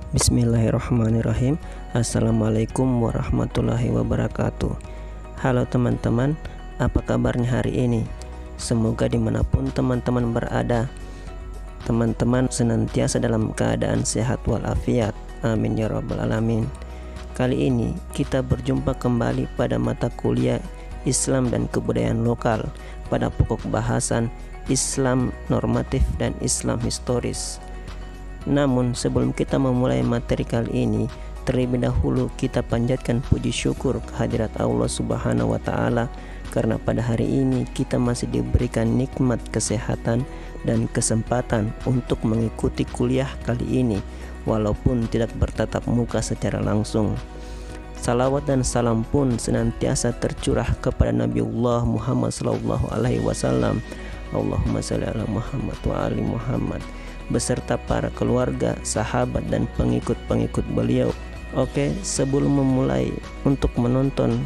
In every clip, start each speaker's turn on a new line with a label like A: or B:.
A: Bismillahirrahmanirrahim. Assalamualaikum warahmatullahi wabarakatuh. Halo teman-teman, apa kabarnya hari ini? Semoga dimanapun teman-teman berada, teman-teman senantiasa dalam keadaan sehat walafiat. Amin ya rabbal alamin. Kali ini kita berjumpa kembali pada mata kuliah Islam dan Kebudayaan Lokal pada pokok bahasan Islam Normatif dan Islam Historis. Namun sebelum kita memulai materi kali ini, terlebih dahulu kita panjatkan puji syukur kehadirat Allah Subhanahu wa Ta'ala, karena pada hari ini kita masih diberikan nikmat kesehatan dan kesempatan untuk mengikuti kuliah kali ini walaupun tidak bertatap muka secara langsung. Salawat dan salam pun senantiasa tercurah kepada Nabiullah Muhammad SAW. Allahumma shalli ala Muhammad wa ali Muhammad, beserta para keluarga, sahabat, dan pengikut-pengikut beliau. Oke, sebelum memulai untuk menonton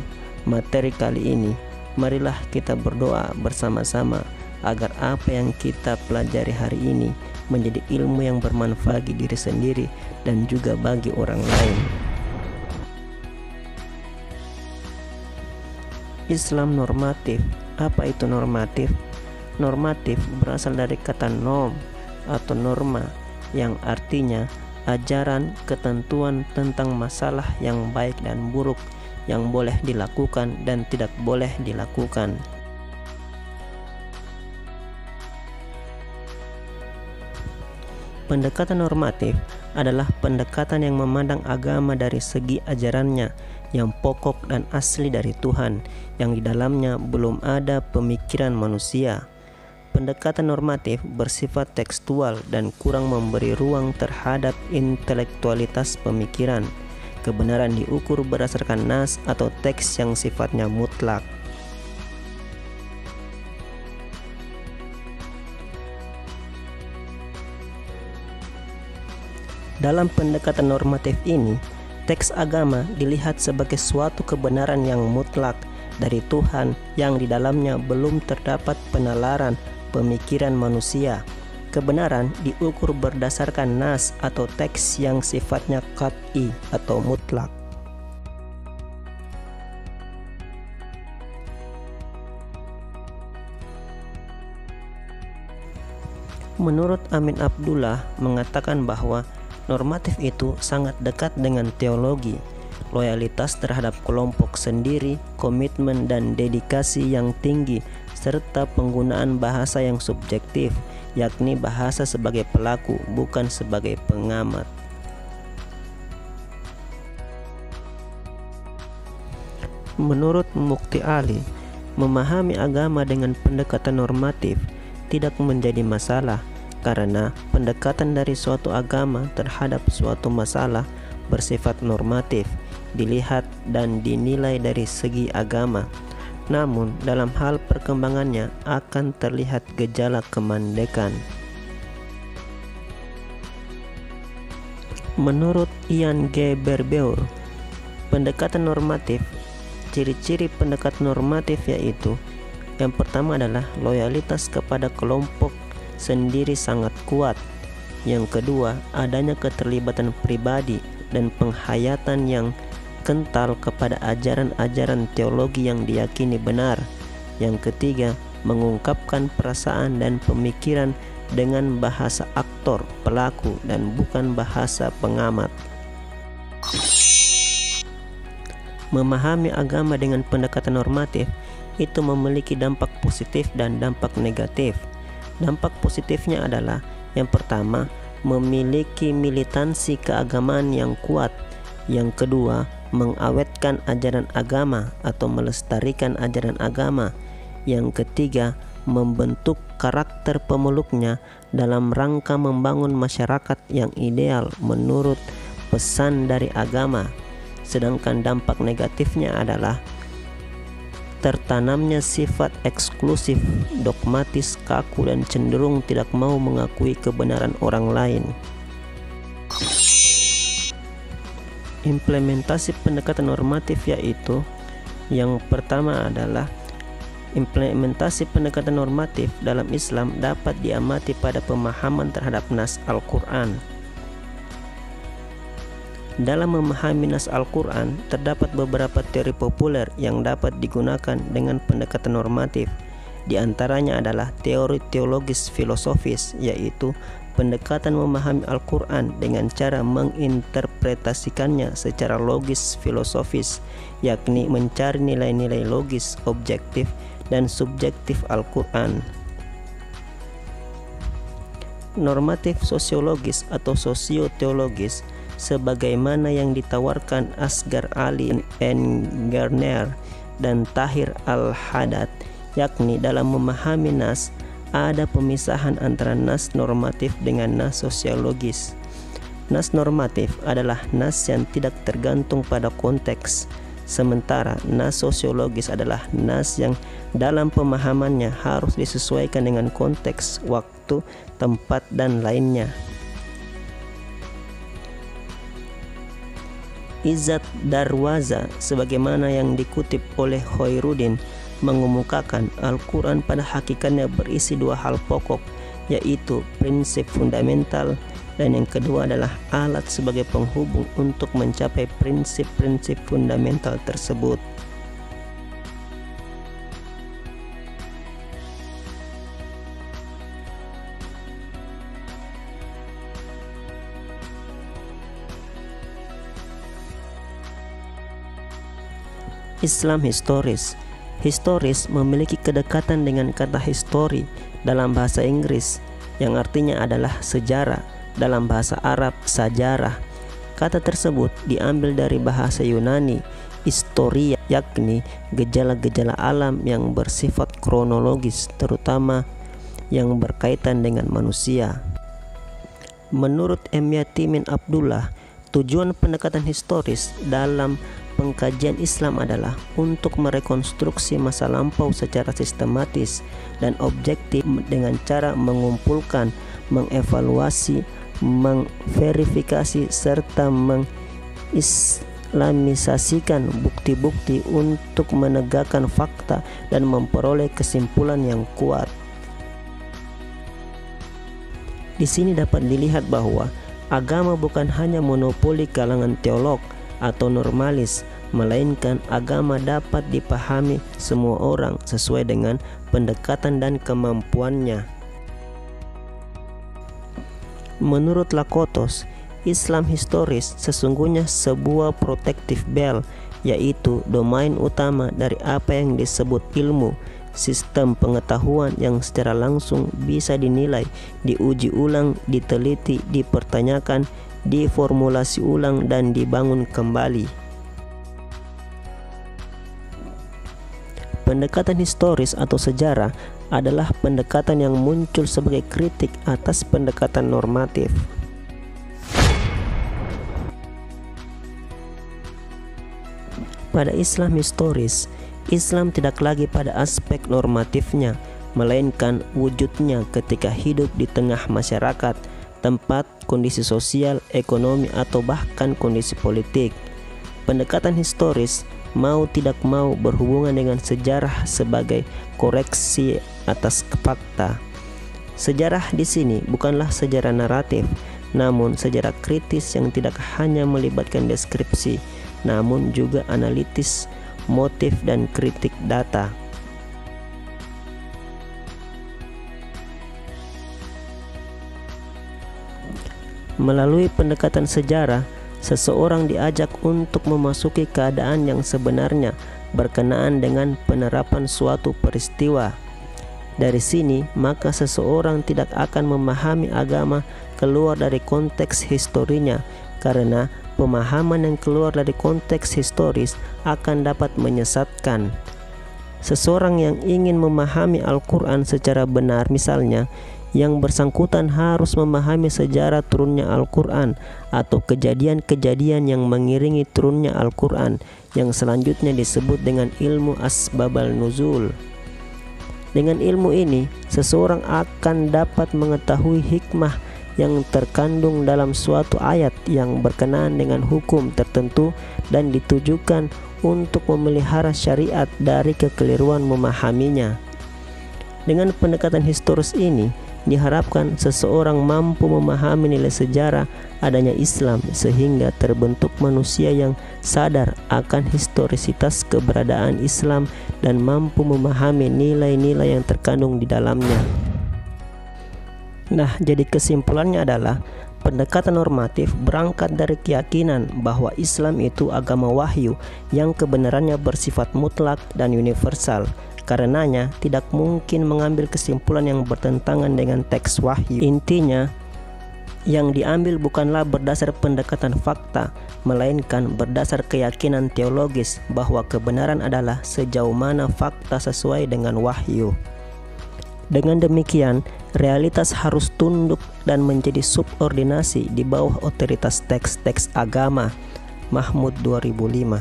A: materi kali ini, marilah kita berdoa bersama-sama agar apa yang kita pelajari hari ini menjadi ilmu yang bermanfaat bagi diri sendiri dan juga bagi orang lain. Islam normatif. Apa itu normatif? Normatif berasal dari kata norm atau norma, yang artinya ajaran, ketentuan tentang masalah yang baik dan buruk, yang boleh dilakukan dan tidak boleh dilakukan. Pendekatan normatif adalah pendekatan yang memandang agama dari segi ajarannya yang pokok dan asli dari Tuhan, yang di dalamnya belum ada pemikiran manusia. Pendekatan normatif bersifat tekstual dan kurang memberi ruang terhadap intelektualitas pemikiran. Kebenaran diukur berdasarkan nas atau teks yang sifatnya mutlak. Dalam pendekatan normatif ini, teks agama dilihat sebagai suatu kebenaran yang mutlak dari Tuhan, yang di dalamnya belum terdapat penalaran pemikiran manusia. Kebenaran diukur berdasarkan nas atau teks yang sifatnya qat'i atau mutlak. Menurut Amin Abdullah mengatakan bahwa normatif itu sangat dekat dengan teologi, loyalitas terhadap kelompok sendiri, komitmen dan dedikasi yang tinggi, serta penggunaan bahasa yang subjektif, yakni bahasa sebagai pelaku bukan sebagai pengamat. Menurut Mukti Ali, memahami agama dengan pendekatan normatif tidak menjadi masalah, karena pendekatan dari suatu agama terhadap suatu masalah bersifat normatif, dilihat dan dinilai dari segi agama. Namun dalam hal perkembangannya akan terlihat gejala kemandekan. Menurut Ian G. Berbeur, pendekatan normatif, ciri-ciri pendekatan normatif yaitu: yang pertama adalah loyalitas kepada kelompok sendiri sangat kuat. Yang kedua, adanya keterlibatan pribadi dan penghayatan yang kental kepada ajaran-ajaran teologi yang diyakini benar. Yang ketiga, mengungkapkan perasaan dan pemikiran dengan bahasa aktor, pelaku, dan bukan bahasa pengamat. Memahami agama dengan pendekatan normatif itu memiliki dampak positif dan dampak negatif. Dampak positifnya adalah: yang pertama, memiliki militansi keagamaan yang kuat. Yang kedua, mengawetkan ajaran agama atau melestarikan ajaran agama. Yang ketiga, membentuk karakter pemeluknya dalam rangka membangun masyarakat yang ideal menurut pesan dari agama. Sedangkan dampak negatifnya adalah tertanamnya sifat eksklusif, dogmatis, kaku, dan cenderung tidak mau mengakui kebenaran orang lain. Implementasi pendekatan normatif yaitu: yang pertama adalah implementasi pendekatan normatif dalam Islam dapat diamati pada pemahaman terhadap nas Al-Quran. Dalam memahami nas Al-Quran, terdapat beberapa teori populer yang dapat digunakan dengan pendekatan normatif. Di antaranya adalah teori teologis filosofis, yaitu pendekatan memahami Al-Quran dengan cara menginterpretasikannya secara logis filosofis, yakni mencari nilai-nilai logis, objektif, dan subjektif Al-Quran. Normatif sosiologis atau sosioteologis, sebagaimana yang ditawarkan Asghar Ali Engarner dan Tahir Al-Haddad, yakni dalam memahami nas ada pemisahan antara nas normatif dengan nas sosiologis. Nas normatif adalah nas yang tidak tergantung pada konteks, sementara nas sosiologis adalah nas yang dalam pemahamannya harus disesuaikan dengan konteks, waktu, tempat, dan lainnya. Izzat Darwaza, sebagaimana yang dikutip oleh Khairuddin, mengemukakan Al-Quran pada hakikatnya berisi dua hal pokok, yaitu prinsip fundamental, dan yang kedua adalah alat sebagai penghubung untuk mencapai prinsip-prinsip fundamental tersebut. Islam historis. Historis memiliki kedekatan dengan kata history dalam bahasa Inggris, yang artinya adalah sejarah, dalam bahasa Arab sajarah. Kata tersebut diambil dari bahasa Yunani historia, yakni gejala-gejala alam yang bersifat kronologis, terutama yang berkaitan dengan manusia. Menurut M. Yatimin Abdullah, tujuan pendekatan historis dalam pengkajian Islam adalah untuk merekonstruksi masa lampau secara sistematis dan objektif dengan cara mengumpulkan, mengevaluasi, memverifikasi, serta mengislamisasikan bukti-bukti untuk menegakkan fakta dan memperoleh kesimpulan yang kuat. Di sini dapat dilihat bahwa agama bukan hanya monopoli kalangan teolog atau normalis, melainkan agama dapat dipahami semua orang sesuai dengan pendekatan dan kemampuannya. Menurut Lakotos, Islam historis sesungguhnya sebuah protective bell, yaitu domain utama dari apa yang disebut ilmu, sistem pengetahuan yang secara langsung bisa dinilai, diuji ulang, diteliti, dipertanyakan, diformulasi ulang, dan dibangun kembali. Pendekatan historis atau sejarah adalah pendekatan yang muncul sebagai kritik atas pendekatan normatif. Pada Islam historis, Islam tidak lagi pada aspek normatifnya, melainkan wujudnya ketika hidup di tengah masyarakat, tempat, kondisi sosial, ekonomi, atau bahkan kondisi politik. Pendekatan historis mau tidak mau berhubungan dengan sejarah sebagai koreksi atas fakta. Sejarah di sini bukanlah sejarah naratif, namun sejarah kritis yang tidak hanya melibatkan deskripsi, namun juga analitis, motif, dan kritik data. Melalui pendekatan sejarah, seseorang diajak untuk memasuki keadaan yang sebenarnya berkenaan dengan penerapan suatu peristiwa. Dari sini, maka seseorang tidak akan memahami agama keluar dari konteks historinya, karena pemahaman yang keluar dari konteks historis akan dapat menyesatkan. Seseorang yang ingin memahami Al-Quran secara benar, misalnya, yang bersangkutan harus memahami sejarah turunnya Al-Quran atau kejadian-kejadian yang mengiringi turunnya Al-Quran, yang selanjutnya disebut dengan ilmu asbabal nuzul. Dengan ilmu ini, seseorang akan dapat mengetahui hikmah yang terkandung dalam suatu ayat yang berkenaan dengan hukum tertentu dan ditujukan untuk memelihara syariat dari kekeliruan memahaminya. Dengan pendekatan historis ini, diharapkan seseorang mampu memahami nilai sejarah adanya Islam sehingga terbentuk manusia yang sadar akan historisitas keberadaan Islam dan mampu memahami nilai-nilai yang terkandung di dalamnya. Nah, jadi kesimpulannya adalah pendekatan normatif berangkat dari keyakinan bahwa Islam itu agama wahyu yang kebenarannya bersifat mutlak dan universal. Karenanya tidak mungkin mengambil kesimpulan yang bertentangan dengan teks wahyu. Intinya, yang diambil bukanlah berdasar pendekatan fakta, melainkan berdasar keyakinan teologis bahwa kebenaran adalah sejauh mana fakta sesuai dengan wahyu. Dengan demikian, realitas harus tunduk dan menjadi subordinasi di bawah otoritas teks-teks agama. Mahmud 2005.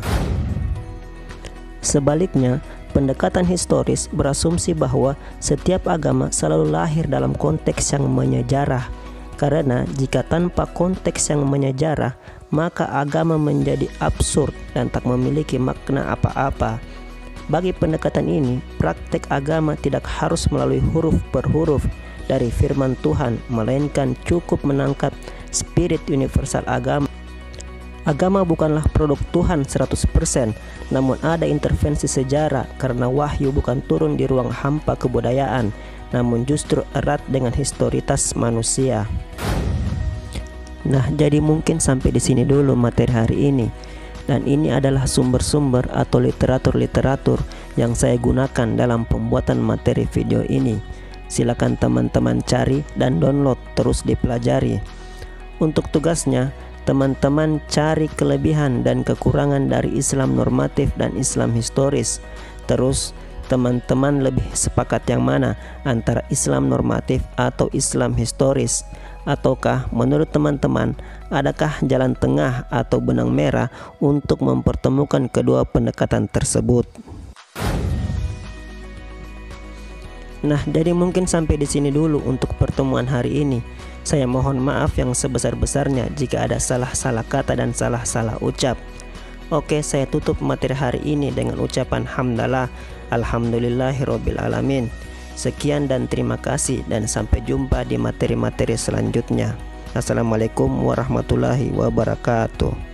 A: Sebaliknya, pendekatan historis berasumsi bahwa setiap agama selalu lahir dalam konteks yang menyejarah. Karena jika tanpa konteks yang menyejarah, maka agama menjadi absurd dan tak memiliki makna apa-apa. Bagi pendekatan ini, praktek agama tidak harus melalui huruf per huruf dari firman Tuhan, melainkan cukup menangkap spirit universal agama. Agama bukanlah produk Tuhan 100%, namun ada intervensi sejarah karena wahyu bukan turun di ruang hampa kebudayaan, namun justru erat dengan historitas manusia. Nah, jadi mungkin sampai di sini dulu materi hari ini. Dan ini adalah sumber-sumber atau literatur-literatur yang saya gunakan dalam pembuatan materi video ini. Silakan teman-teman cari dan download, terus dipelajari. Untuk tugasnya, teman-teman cari kelebihan dan kekurangan dari Islam normatif dan Islam historis. Terus teman-teman lebih sepakat yang mana antara Islam normatif atau Islam historis? Ataukah menurut teman-teman adakah jalan tengah atau benang merah untuk mempertemukan kedua pendekatan tersebut? Nah, jadi mungkin sampai di sini dulu untuk pertemuan hari ini. Saya mohon maaf yang sebesar-besarnya jika ada salah-salah kata dan salah-salah ucap. Oke, saya tutup materi hari ini dengan ucapan hamdalah, alhamdulillahirabbil alamin. Sekian dan terima kasih, dan sampai jumpa di materi-materi selanjutnya. Assalamualaikum warahmatullahi wabarakatuh.